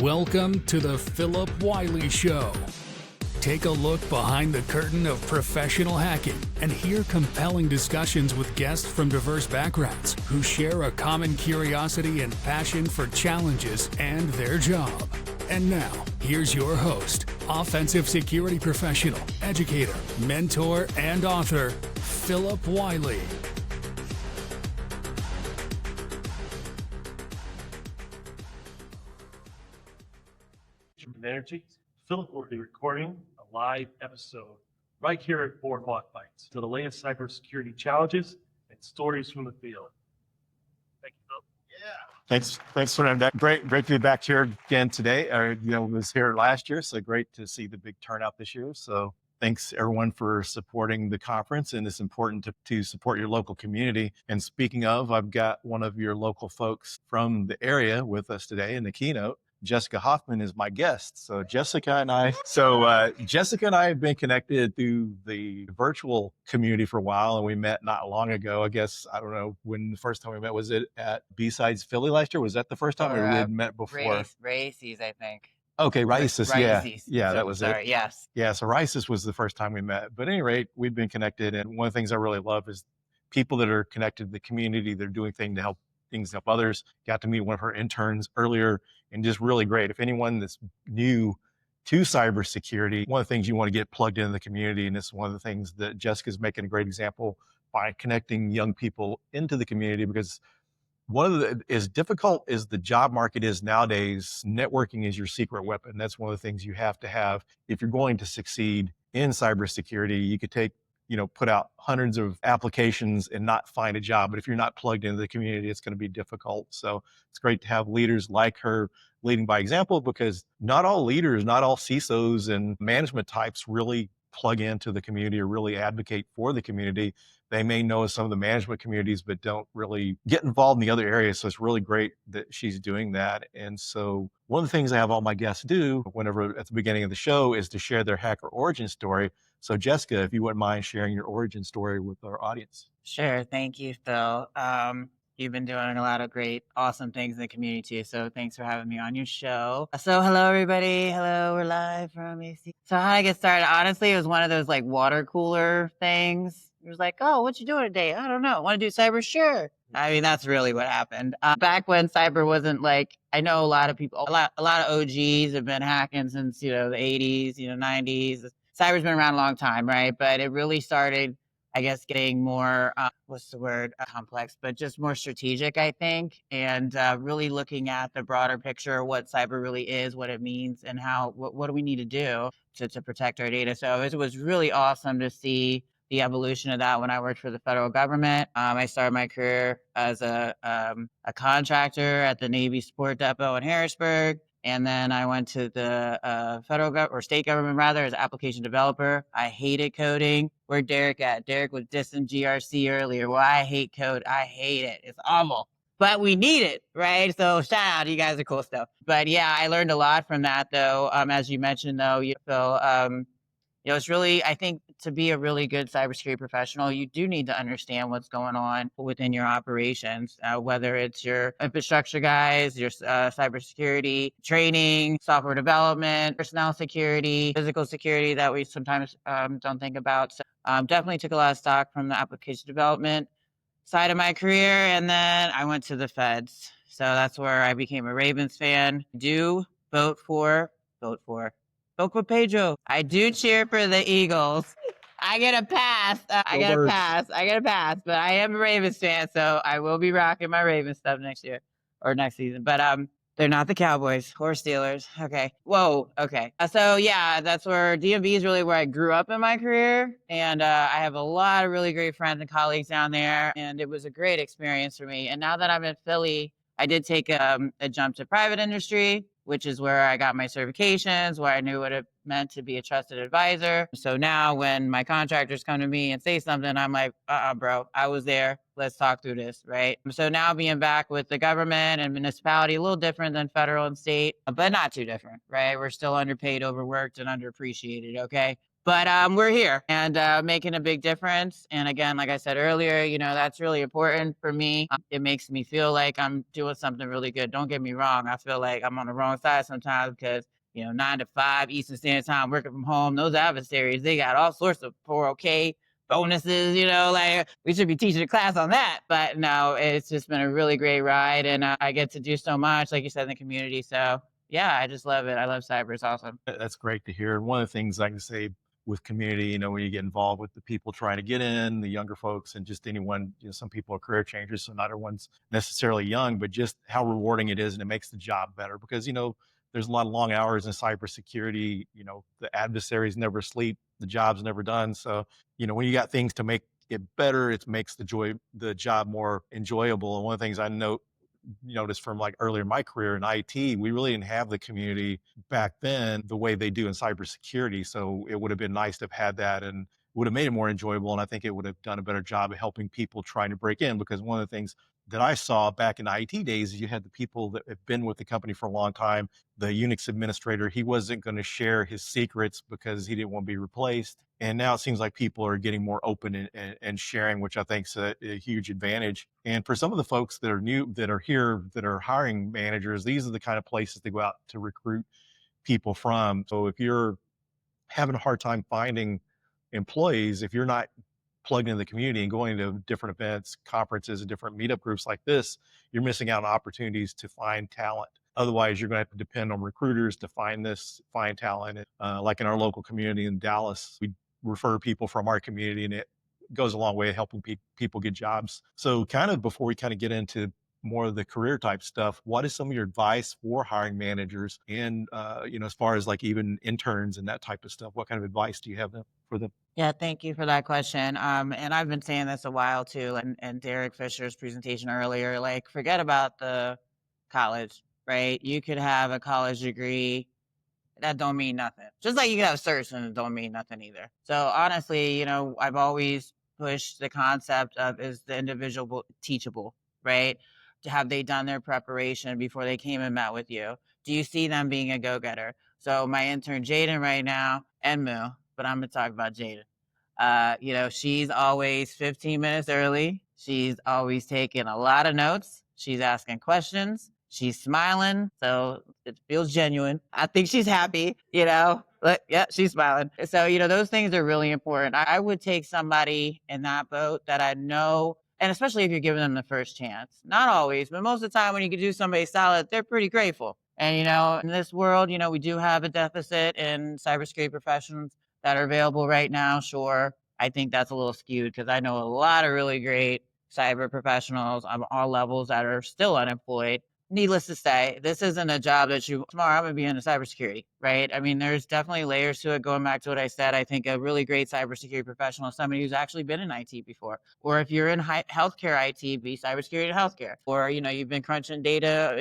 Welcome to the Phillip Wylie Show. Take a look behind the curtain of professional hacking and hear compelling discussions with guests from diverse backgrounds who share a common curiosity and passion for challenges and their job. And now, here's your host, offensive security professional, educator, mentor, and author, Phillip Wylie. Energy. Phillip will be recording a live episode right here at Boardwalk Bytes to the latest cybersecurity challenges and stories from the field. Thank you, Phillip. Yeah. Thanks for that. Great to be back here again today. Was here last year, so great to see the big turnout this year. So thanks everyone for supporting the conference, and it's important to support your local community. And speaking of, I've got one of your local folks from the area with us today in the keynote. Jessica Hoffman is my guest. So Jessica and I have been connected through the virtual community for a while, and we met not long ago. I guess, I don't know when the first time we met. Was it at B-Sides Philly last year? Was that the first time, or we had met before? Races, I think. Okay, Rices, yeah, that was it. Yes. Yeah, so Rices was the first time we met. But at any rate, we've been connected, and one of the things I really love is people that are connected to the community. They're doing things to help others. Got to meet one of her interns earlier, and just really great. If anyone that's new to cybersecurity, one of the things you want to get plugged into the community, and this is one of the things that Jessica's making a great example by connecting young people into the community, because as difficult as the job market is nowadays, networking is your secret weapon. That's one of the things you have to have if you're going to succeed in cybersecurity. You could put out hundreds of applications and not find a job. But if you're not plugged into the community, it's going to be difficult. So it's great to have leaders like her leading by example, because not all leaders, not all CISOs and management types really plug into the community or really advocate for the community. They may know some of the management communities, but don't really get involved in the other areas. So it's really great that she's doing that. And so one of the things I have all my guests do whenever at the beginning of the show is to share their hacker origin story. So Jessica, if you wouldn't mind sharing your origin story with our audience. Sure. Thank you, Phil. You've been doing a lot of great, awesome things in the community too. So thanks for having me on your show. So hello, everybody. Hello, we're live from AC. So how I get started? Honestly, it was one of those like water cooler things. It was like, oh, what you doing today? I don't know. Want to do cyber? Sure. I mean, that's really what happened. Back when cyber wasn't like, I know a lot of people, a lot of OGs have been hacking since, the 80s, 90s. Cyber's been around a long time, right? But it really started, I guess, getting more, complex, but just more strategic, I think. And really looking at the broader picture, what cyber really is, what it means, and what do we need to do to protect our data. So it was really awesome to see the evolution of that when I worked for the federal government. I started my career as a contractor at the Navy Support Depot in Harrisburg. And then I went to the state government as an application developer. I hated coding. Where's Derek at? Derek was dissing GRC earlier. Well, I hate code. I hate it. It's awful. But we need it, right? So shout out, you guys are cool stuff. But yeah, I learned a lot from that, though. As you mentioned, though, Phil, it's really, I think, to be a really good cybersecurity professional, you do need to understand what's going on within your operations, whether it's your infrastructure guys, your cybersecurity training, software development, personnel security, physical security that we sometimes don't think about. So definitely took a lot of stock from the application development side of my career. And then I went to the feds. So that's where I became a Ravens fan. Vote for Pedro. I do cheer for the Eagles. I get a pass. I get a pass. But I am a Ravens fan, so I will be rocking my Ravens stuff next season. But they're not the Cowboys or Steelers. Okay. Whoa. Okay. So yeah, that's where DMV is really where I grew up in my career, and I have a lot of really great friends and colleagues down there, and it was a great experience for me. And now that I'm in Philly, I did take a jump to private industry, which is where I got my certifications, where I knew what it meant to be a trusted advisor. So now when my contractors come to me and say something, I'm like, bro, I was there. Let's talk through this, right? So now being back with the government and municipality, a little different than federal and state, but not too different, right? We're still underpaid, overworked, and underappreciated, okay? But we're here and making a big difference. And again, like I said earlier, that's really important for me. It makes me feel like I'm doing something really good. Don't get me wrong. I feel like I'm on the wrong side sometimes because 9 to 5 Eastern Standard Time, working from home, those adversaries, they got all sorts of 401k bonuses, like we should be teaching a class on that. But no, it's just been a really great ride. And I get to do so much, like you said, in the community. So yeah, I just love it. I love cyber. It's awesome. That's great to hear. And one of the things I can say with community, when you get involved with the people trying to get in, the younger folks, and just anyone, some people are career changers, so not everyone's necessarily young, but just how rewarding it is, and it makes the job better because, there's a lot of long hours in cybersecurity. The adversaries never sleep, the job's never done. So, when you got things to make it better, it makes the job more enjoyable. And one of the things I noticed from like earlier in my career in IT, we really didn't have the community back then the way they do in cybersecurity. So it would have been nice to have had that and would have made it more enjoyable. And I think it would have done a better job of helping people trying to break in, because one of the things that I saw back in the IT days is you had the people that have been with the company for a long time. The Unix administrator, he wasn't going to share his secrets because he didn't want to be replaced. And now it seems like people are getting more open and sharing, which I think is a huge advantage. And for some of the folks that are new, that are here, that are hiring managers, these are the kind of places to go out to recruit people from. So if you're having a hard time finding employees, if you're not plugged into the community and going to different events, conferences, and different meetup groups like this, you're missing out on opportunities to find talent. Otherwise, you're going to have to depend on recruiters to find talent. Like in our local community in Dallas, we refer people from our community, and it goes a long way helping people get jobs. So kind of before we kind of get into more of the career type stuff, what is some of your advice for hiring managers and, as far as like even interns and that type of stuff? What kind of advice do you have for them? Yeah, thank you for that question. And I've been saying this a while too, and Derek Fisher's presentation earlier, like forget about the college, right? You could have a college degree that don't mean nothing. Just like you can have certs and it don't mean nothing either. So honestly, I've always pushed the concept of, is the individual teachable, right? Have they done their preparation before they came and met with you? Do you see them being a go-getter? So my intern Jaden right now, and Moo, but I'm gonna talk about Jaden. She's always 15 minutes early. She's always taking a lot of notes. She's asking questions. She's smiling, so it feels genuine. I think she's happy, but yeah, she's smiling. So, those things are really important. I would take somebody in that boat that I know, and especially if you're giving them the first chance. Not always, but most of the time when you can do somebody solid, they're pretty grateful. And, in this world, we do have a deficit in cybersecurity professionals that are available right now. Sure, I think that's a little skewed because I know a lot of really great cyber professionals on all levels that are still unemployed. Needless to say, this isn't a job that tomorrow I'm going to be into cybersecurity, right? I mean, there's definitely layers to it. Going back to what I said, I think a really great cybersecurity professional is somebody who's actually been in IT before. Or if you're in healthcare IT, be cybersecurity in healthcare. Or, you've been crunching data,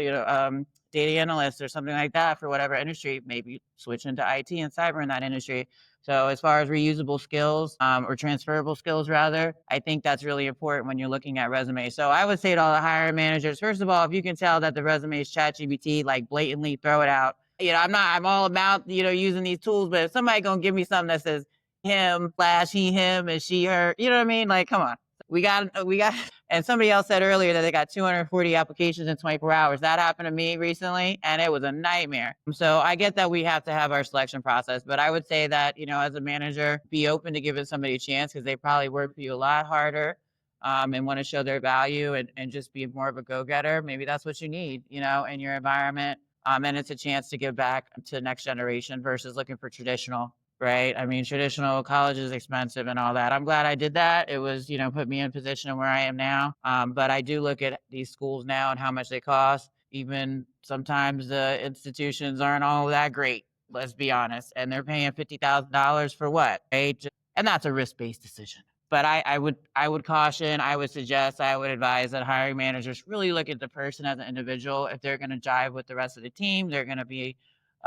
data analyst or something like that for whatever industry, maybe switch into IT and cyber in that industry. So as far as reusable skills or transferable skills, rather, I think that's really important when you're looking at resumes. So I would say to all the hiring managers, first of all, if you can tell that the resume is ChatGPT, like blatantly throw it out. I'm all about, using these tools, but if somebody going to give me something that says him / he, him, and she, her, you know what I mean? Like, come on. We got, and somebody else said earlier that they got 240 applications in 24 hours. That happened to me recently, and it was a nightmare. So I get that we have to have our selection process, but I would say that, as a manager, be open to giving somebody a chance because they probably work for you a lot harder and want to show their value and just be more of a go-getter. Maybe that's what you need, in your environment. And it's a chance to give back to the next generation versus looking for traditional. Right. I mean, traditional college is expensive and all that. I'm glad I did that. It was, put me in position where I am now. But I do look at these schools now and how much they cost. Even sometimes the institutions aren't all that great. Let's be honest. And they're paying $50,000 for what? Right? And that's a risk-based decision. But I would caution, I would suggest, I would advise that hiring managers really look at the person as an individual. If they're going to jive with the rest of the team, they're going to be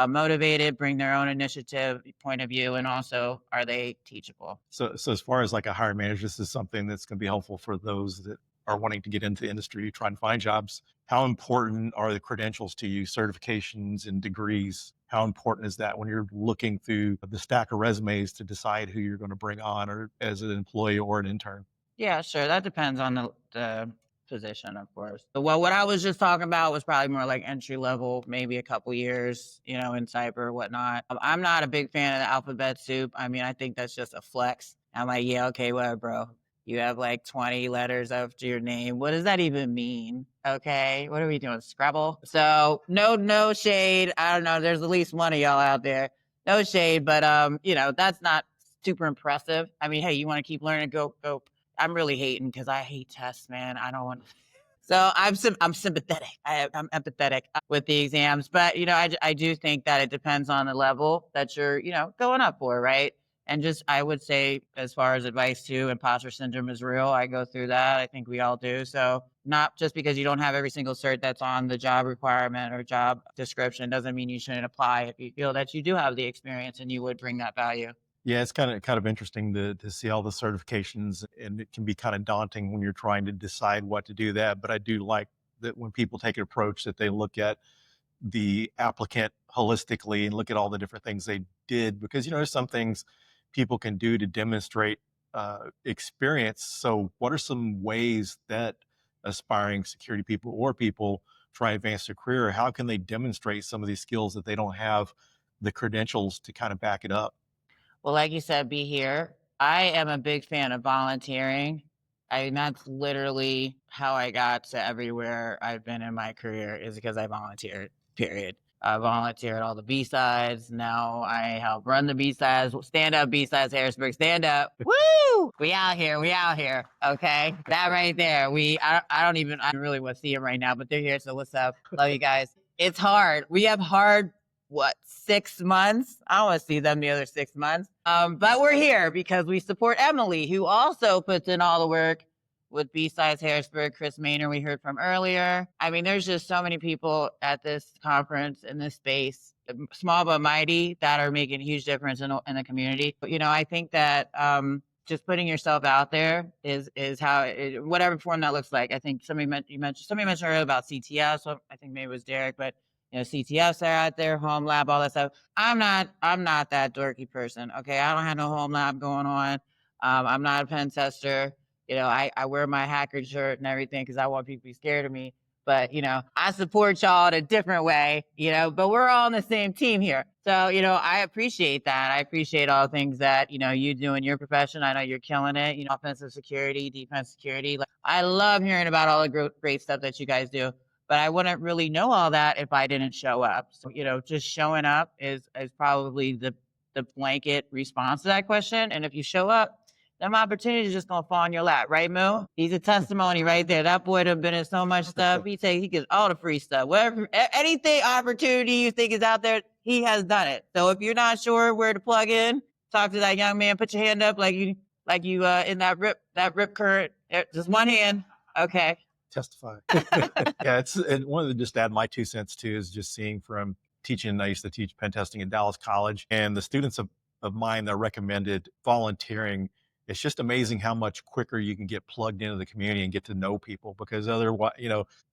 motivated, bring their own initiative, point of view, and also are they teachable? So as far as like a hiring manager, this is something that's going to be helpful for those that are wanting to get into the industry, trying to find jobs, how important are the credentials to you, certifications and degrees? How important is that when you're looking through the stack of resumes to decide who you're going to bring on or as an employee or an intern? Yeah, sure. That depends on the position, of course. Well, what I was just talking about was probably more like entry level, maybe a couple years, in cyber or whatnot. I'm not a big fan of the alphabet soup. I mean, I think that's just a flex. I'm like, yeah, okay, whatever, bro. You have like 20 letters after your name. What does that even mean? Okay, what are we doing? Scrabble? So no shade. I don't know. There's at least one of y'all out there. No shade, but that's not super impressive. I mean, hey, you want to keep learning? Go. I'm really hating because I hate tests, man. I don't want. So I'm sympathetic. I'm empathetic with the exams, but I do think that it depends on the level that you're going up for, right? And just I would say, as far as advice too, imposter syndrome is real. I go through that. I think we all do. So not just because you don't have every single cert that's on the job requirement or job description doesn't mean you shouldn't apply if you feel that you do have the experience and you would bring that value. Yeah, it's kind of interesting to see all the certifications, and it can be kind of daunting when you're trying to decide what to do that. But I do like that when people take an approach that they look at the applicant holistically and look at all the different things they did, because there's some things people can do to demonstrate experience. So what are some ways that aspiring security people or people try to advance their career? How can they demonstrate some of these skills that they don't have the credentials to kind of back it up? Well, like you said, be here. I am a big fan of volunteering. I mean, that's literally how I got to everywhere I've been in my career is because I volunteered, period. I volunteer at all the B-sides. Now I help run the B-sides. Stand up, B-sides, Harrisburg. Stand up. Woo! We out here. We out here. Okay? That right there. I don't really want to see them right now, but they're here. So what's up? Love you guys. It's hard. We have hard 6 months? I don't want to see them the other 6 months. But we're here because we support Emily, who also puts in all the work with B-Sides Harrisburg, Chris Maynard we heard from earlier. I mean, there's just so many people at this conference in this space, small but mighty, that are making a huge difference in the community. But, I think that just putting yourself out there is how whatever form that looks like. I think somebody mentioned earlier about CTS. So I think maybe it was Derek, but CTFs are out there, home lab, all that stuff. I'm not that dorky person. Okay. I don't have no home lab going on. I'm not a pen tester. I wear my hacker shirt and everything because I want people to be scared of me. But, I support y'all in a different way, but we're all on the same team here. So, I appreciate that. I appreciate all the things that, you do in your profession. I know you're killing it, offensive security, defense security. Like, I love hearing about all the great stuff that you guys do. But I wouldn't really know all that if I didn't show up. So, just showing up is probably the blanket response to that question. And if you show up, them opportunities just gonna fall in your lap, right, Moo? He's a testimony right there. That boy done been in so much stuff. He gets all the free stuff. Whatever, anything opportunity you think is out there, he has done it. So if you're not sure where to plug in, talk to that young man. Put your hand up like you in that rip current. Just one hand. Okay. Testify. Yeah, and one of the, just to add my 2 cents too, is just seeing from teaching. I used to teach pen testing at Dallas College, and the students of mine that recommended volunteering. It's just amazing how much quicker you can get plugged into the community and get to know people, because otherwise,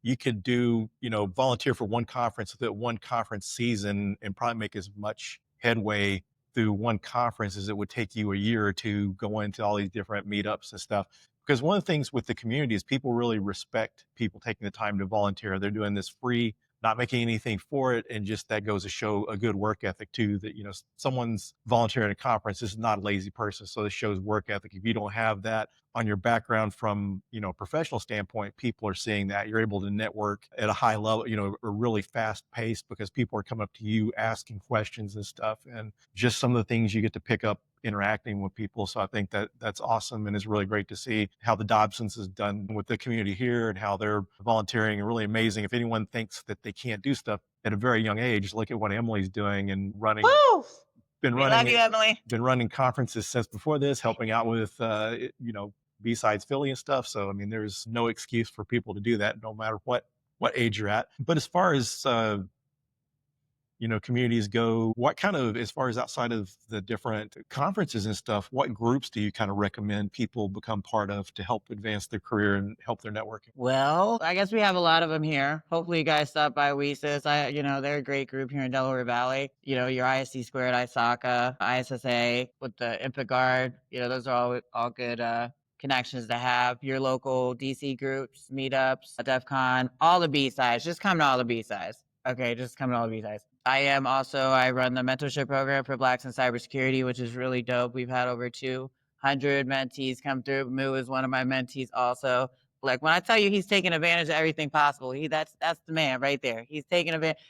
you could do, volunteer for one conference within one conference season and probably make as much headway through one conference as it would take you a year or two going to all these different meetups and stuff. Because one of the things with the community is people really respect people taking the time to volunteer. They're doing this free, not making anything for it. And just that goes to show a good work ethic too, that, someone's volunteering at a conference. This is not a lazy person. So this shows work ethic. If you don't have that on your background from, a professional standpoint, people are seeing that you're able to network at a high level, a really fast pace, because people are coming up to you asking questions and stuff, and just some of the things you get to pick up interacting with people. So I think that's awesome, and it's really great to see how the Dobsons has done with the community here and how they're volunteering, and really amazing. If anyone thinks that they can't do stuff at a very young age, look at what Emily's doing and running. Woo! Love you, Emily. Been running conferences since before this, helping out with B-Sides Philly and stuff. So I mean, there's no excuse for people to do that, no matter what age you're at. But as far as communities go, what kind of, as far as outside of the different conferences and stuff, what groups do you kind of recommend people become part of to help advance their career and help their networking? Well, I guess we have a lot of them here. Hopefully you guys stop by WESIS. They're a great group here in Delaware Valley. Your ISC squared, ISACA, ISSA with the InfraGuard. Those are all good connections to have. Your local DC groups, meetups, DEF CON, all the B-sides. Just come to all the B-sides. Okay, just come to all the B-sides. I run the mentorship program for Blacks in cybersecurity, which is really dope. We've had over 200 mentees come through. Moo is one of my mentees also. Like when I tell you he's taking advantage of everything possible, that's the man right there. He's taking advantage.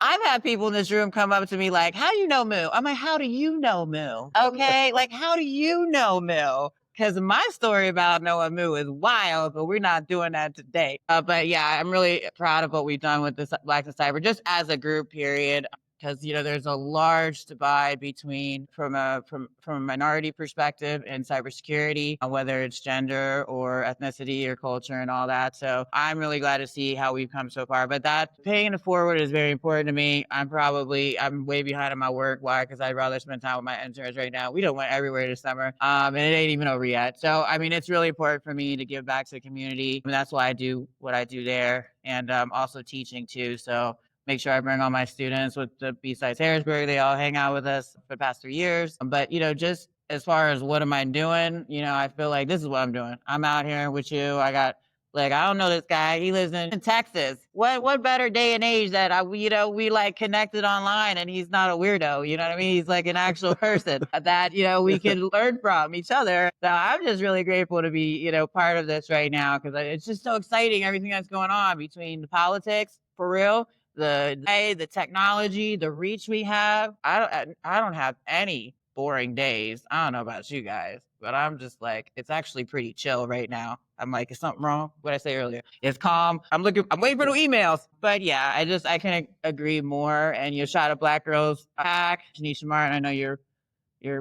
I've had people in this room come up to me like, how do you know Moo? I'm like, how do you know Moo? Okay, like how do you know Moo? Because my story about knowing Moo is wild, but we're not doing that today. But yeah, I'm really proud of what we've done with this Blacks in Cyber, just as a group, period. Because there's a large divide between from a minority perspective in cybersecurity, whether it's gender or ethnicity or culture and all that. So I'm really glad to see how we've come so far. But that paying it forward is very important to me. I'm way behind on my work. Why? Because I'd rather spend time with my interns right now. We don't went everywhere this summer, and it ain't even over yet. So it's really important for me to give back to the community. That's why I do what I do there, and also teaching too. So make sure I bring all my students with the B-Sides Harrisburg. They all hang out with us for the past 3 years. But, just as far as what am I doing, I feel like this is what I'm doing. I'm out here with you. I don't know this guy. He lives in Texas. What better day and age that we like connected online and he's not a weirdo. You know what I mean? He's like an actual person that, we can learn from each other. So I'm just really grateful to be, part of this right now because it's just so exciting. Everything that's going on between the politics, for real, the technology, the reach we have. I don't have any boring days. I don't know about you guys, but I'm just like, it's actually pretty chill right now. I'm like, is something wrong? What I say earlier? It's calm. I'm waiting for the emails. But yeah, I couldn't agree more. And you shot at Black Girls Pack, Tanisha Martin. I know you're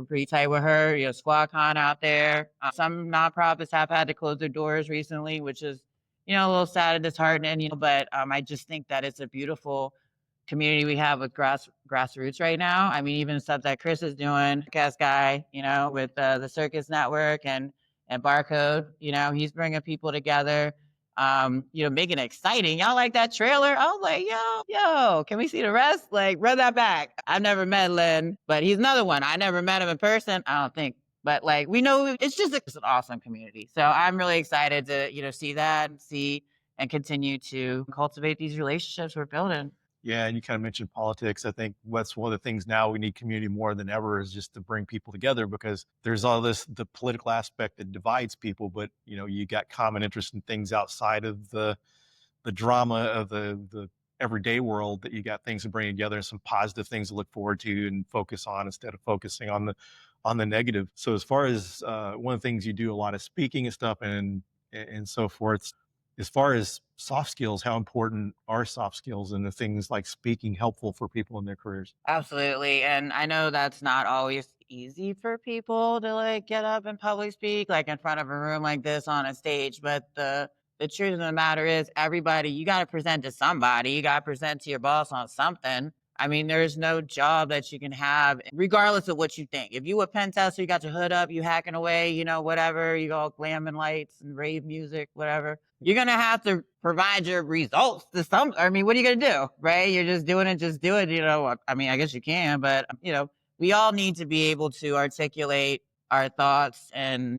pretty tight with her. SquadCon out there. Some nonprofits have had to close their doors recently, which is a little sad and disheartening, but I just think that it's a beautiful community we have with grassroots right now. Even stuff that Chris is doing, podcast guy, with the Circus Network and Barcode, he's bringing people together, making it exciting. Y'all like that trailer? I was like, yo, can we see the rest? Like, run that back. I've never met Lynn, but he's another one. I never met him in person, I don't think. But we know it's an awesome community. So I'm really excited to, see that and continue to cultivate these relationships we're building. Yeah, and you kind of mentioned politics. I think that's one of the things now we need community more than ever is just to bring people together because there's all the political aspect that divides people, but you got common interest in things outside of the drama of the everyday world that you got things to bring together and some positive things to look forward to and focus on instead of focusing on the negative. So as far as one of the things you do a lot of speaking and stuff and so forth, as far as soft skills, how important are soft skills and the things like speaking helpful for people in their careers? Absolutely. And I know that's not always easy for people to get up and public speak, in front of a room like this on a stage. But the truth of the matter is everybody, you got to present to somebody. You got to present to your boss on something. There's no job that you can have, regardless of what you think. If you a pen tester, you got your hood up, you hacking away, whatever, you go glamming lights and rave music, whatever. You're going to have to provide your results to what are you going to do, right? You're just doing it, just do it, I guess you can, but, we all need to be able to articulate our thoughts and,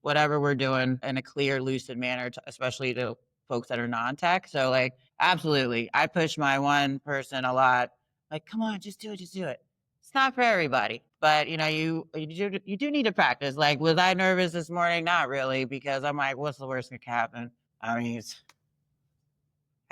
whatever we're doing in a clear, lucid manner, especially to folks that are non-tech. So absolutely. I push my one person a lot. Come on, just do it. It's not for everybody, but you do need to practice. Was I nervous this morning? Not really, because I'm like, what's the worst that can happen? I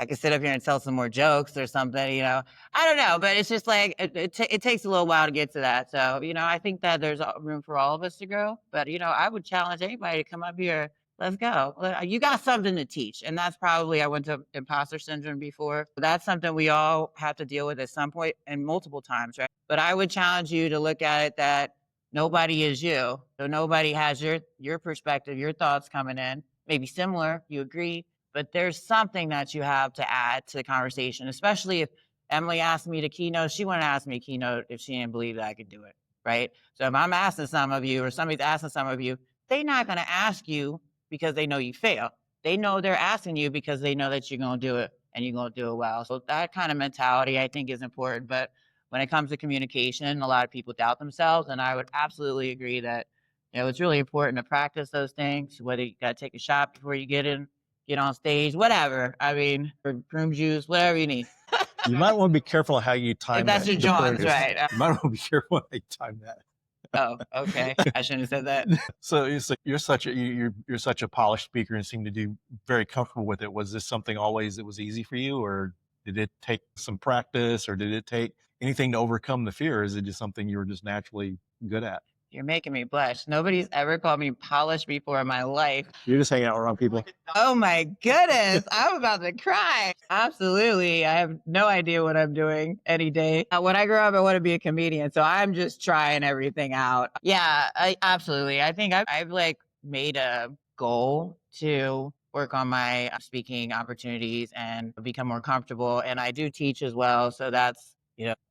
could sit up here and tell some more jokes or something, I don't know, but it's just it takes a little while to get to that. So, I think that there's room for all of us to grow, but, I would challenge anybody to come up here. Let's go. You got something to teach. And that's probably, I went to imposter syndrome before. That's something we all have to deal with at some point and multiple times, right? But I would challenge you to look at it that nobody is you. So nobody has your perspective, your thoughts coming in, maybe similar, you agree, but there's something that you have to add to the conversation, especially if Emily asked me to keynote. She wouldn't ask me to keynote if she didn't believe that I could do it, right? So if I'm asking some of you or somebody's asking some of you, they're not going to ask you because they know you fail. They know they're asking you because they know that you're going to do it and you're going to do it well. So that kind of mentality I think is important. But when it comes to communication, a lot of people doubt themselves. And I would absolutely agree that, it's really important to practice those things, whether you got to take a shot before you get on stage, whatever. I mean, or prune juice, whatever you need. You might want to be careful how you time If that's that. your John's, right. You might want to be careful how you time that. Oh, okay. I shouldn't have said that. So you're such a polished speaker and seem to do very comfortable with it. Was this something always that was easy for you, or did it take some practice, or did it take anything to overcome the fear? Is it just something you were just naturally good at? You're making me blush. Nobody's ever called me polished before in my life. You're just hanging out with wrong people. Oh my goodness. I'm about to cry. Absolutely. I have no idea what I'm doing any day. When I grow up, I want to be a comedian. So I'm just trying everything out. Yeah, absolutely. I think I've made a goal to work on my speaking opportunities and become more comfortable. And I do teach as well. So that's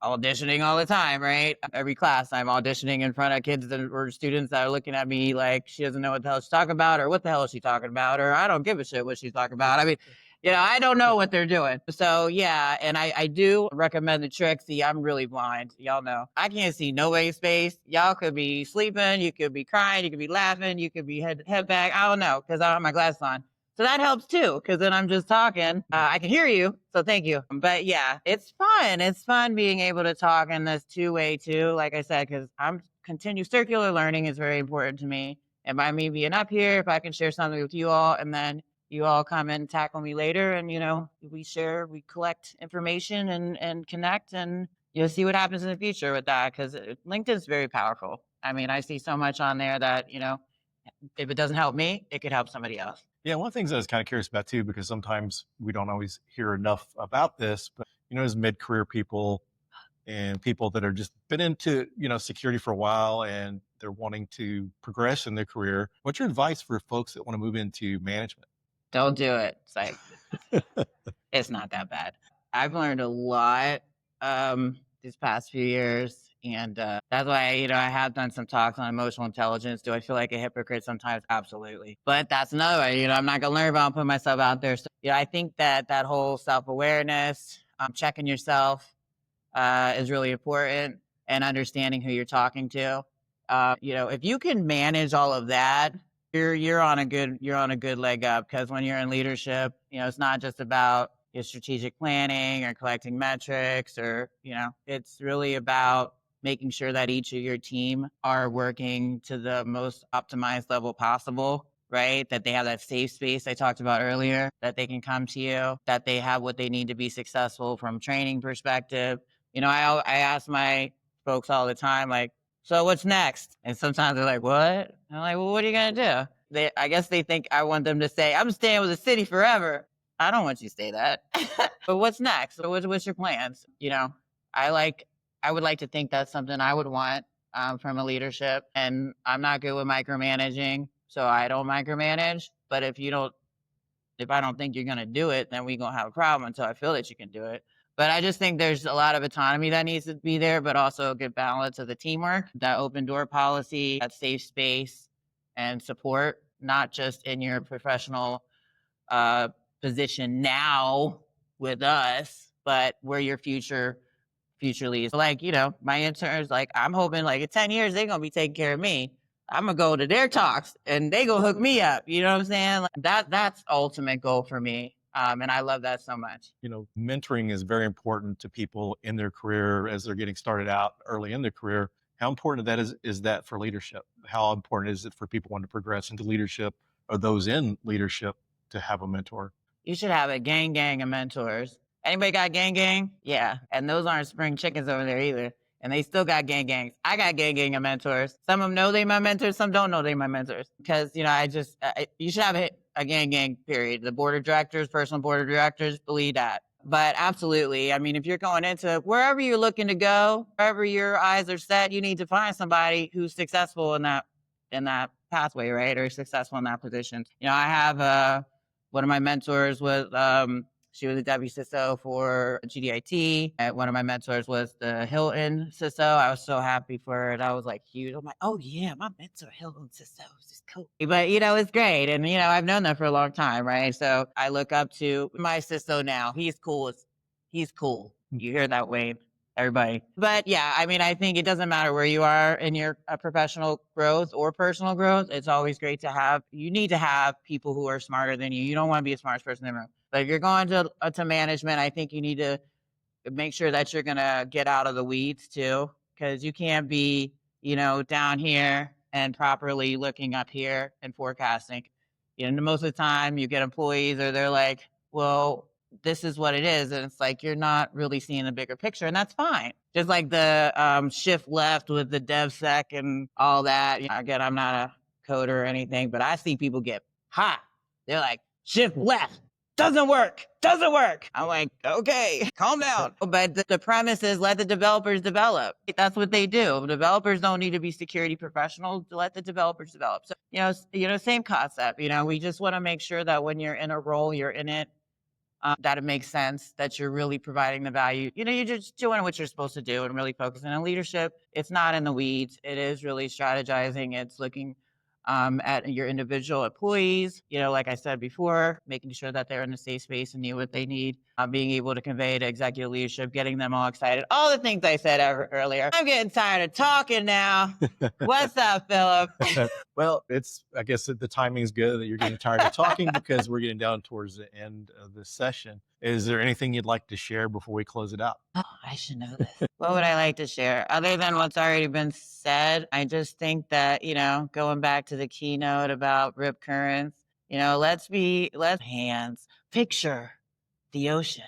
auditioning all the time, right? Every class I'm auditioning in front of kids or students that are looking at me like she doesn't know what the hell she's talking about, or what the hell is she talking about, or I don't give a shit what she's talking about. I mean, I don't know what they're doing. So yeah, and I do recommend the trick. See, I'm really blind. Y'all know. I can't see nobody's face. Y'all could be sleeping, you could be crying, you could be laughing, you could be head back. I don't know, because I don't have my glasses on. So that helps too, because then I'm just talking. I can hear you, so thank you. But yeah, it's fun. It's fun being able to talk in this two-way too, like I said, because circular learning is very important to me. And by me being up here, if I can share something with you all, and then you all come and tackle me later, and we collect information and connect, and see what happens in the future with that, because LinkedIn's very powerful. I mean, I see so much on there that, if it doesn't help me, it could help somebody else. Yeah, one of the things I was kind of curious about too, because sometimes we don't always hear enough about this, but as mid-career people and people that are just been into, security for a while and they're wanting to progress in their career, what's your advice for folks that want to move into management? Don't do it. It's like, it's not that bad. I've learned a lot these past few years. And that's why, I have done some talks on emotional intelligence. Do I feel like a hypocrite sometimes? Absolutely. But that's another way. I'm not going to learn about putting myself out there. So, I think that whole self-awareness, checking yourself is really important, and understanding who you're talking to. If you can manage all of that, you're on a good leg up, because when you're in leadership, it's not just about your strategic planning or collecting metrics, or, it's really about making sure that each of your team are working to the most optimized level possible, right? That they have that safe space I talked about earlier, that they can come to you, that they have what they need to be successful from training perspective. I ask my folks all the time, like, so what's next? And sometimes they're like, what? I'm like, well, what are you going to do? I guess they think I want them to say, I'm staying with the city forever. I don't want you to say that. But what's next? So what's your plans? I would like to think that's something I would want from a leadership. And I'm not good with micromanaging, so I don't micromanage. But if I don't think you're going to do it, then we're going to have a problem until I feel that you can do it. But I just think there's a lot of autonomy that needs to be there, but also a good balance of the teamwork, that open door policy, that safe space and support, not just in your professional position now with us, but where your future leads. Like, my interns, like, I'm hoping like in 10 years, they're going to be taking care of me. I'm going to go to their talks and they go hook me up. You know what I'm saying? Like, that's ultimate goal for me. And I love that so much. Mentoring is very important to people in their career as they're getting started out early in their career. How important that is that for leadership? How important is it for people wanting to progress into leadership, or those in leadership, to have a mentor? You should have a gang of mentors. Anybody got gang? Yeah. And those aren't spring chickens over there either. And they still got gangs. I got gang of mentors. Some of them know they my mentors. Some don't know they my mentors. Because, you should have a gang, period. The board of directors, personal board of directors, believe that. But absolutely. I mean, if you're going into wherever you're looking to go, wherever your eyes are set, you need to find somebody who's successful in that pathway, right? Or successful in that position. I have one of my mentors was, She was a deputy CISO for GDIT. And one of my mentors was the Hilton CISO. I was so happy for her. That was like huge. I'm like, oh yeah, my mentor, Hilton CISO. This is cool. But, it's great. And, I've known that for a long time, right? So I look up to my CISO now. He's cool. He's cool. You hear that, Wayne? Everybody. But yeah, I think it doesn't matter where you are in your professional growth or personal growth. It's always great to you need to have people who are smarter than you. You don't want to be the smartest person in the room. But if you're going to management, I think you need to make sure that you're going to get out of the weeds too, because you can't be, down here and properly looking up here and forecasting. Most of the time you get employees or they're like, well, this is what it is. And it's like, you're not really seeing the bigger picture, and that's fine. Just like the shift left with the DevSec and all that. Again, I'm not a coder or anything, but I see people get hot. They're like, shift left. Doesn't work. I'm like, okay, calm down. But the premise is let the developers develop. That's what they do. Developers don't need to be security professionals. Let the developers develop. So, same concept. We just want to make sure that when you're in a role, you're in it, that it makes sense, that you're really providing the value. You're just doing what you're supposed to do and really focusing on leadership. It's not in the weeds. It is really strategizing. It's looking at your individual employees, like I said before, making sure that they're in a safe space and know what they need, being able to convey to executive leadership, getting them all excited. All the things I said earlier. I'm getting tired of talking now. What's up, Phillip? Well, I guess the timing is good that you're getting tired of talking because we're getting down towards the end of this session. Is there anything you'd like to share before we close it out? Oh, I should know this. What would I like to share? Other than what's already been said, I just think that, going back to the keynote about rip currents, let's hands, picture the ocean.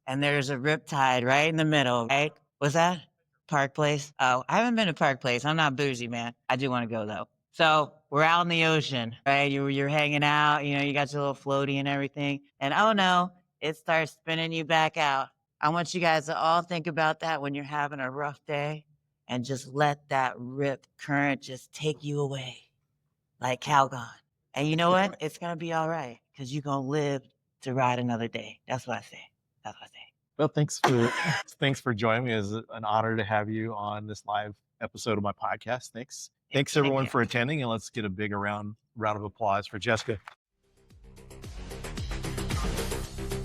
And there's a rip tide right in the middle, right? What's that? Park Place? Oh, I haven't been to Park Place. I'm not bougie, man. I do want to go though. So we're out in the ocean, right? You're hanging out, you got your little floaty and everything. And oh no, it starts spinning you back out. I want you guys to all think about that when you're having a rough day, and just let that rip current just take you away like Calgon. And you know what? It's going to be all right because you're going to live to ride another day. That's what I say. Well, thanks for joining me. It's an honor to have you on this live episode of my podcast. Thanks everyone for attending, and let's get a big round of applause for Jessica.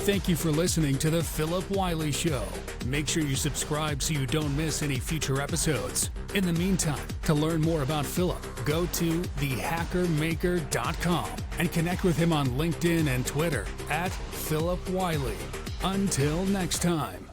Thank you for listening to the Phillip Wylie Show. Make sure you subscribe so you don't miss any future episodes. In the meantime, to learn more about Phillip, go to thehackermaker.com and connect with him on LinkedIn and Twitter @Phillip Wylie. Until next time.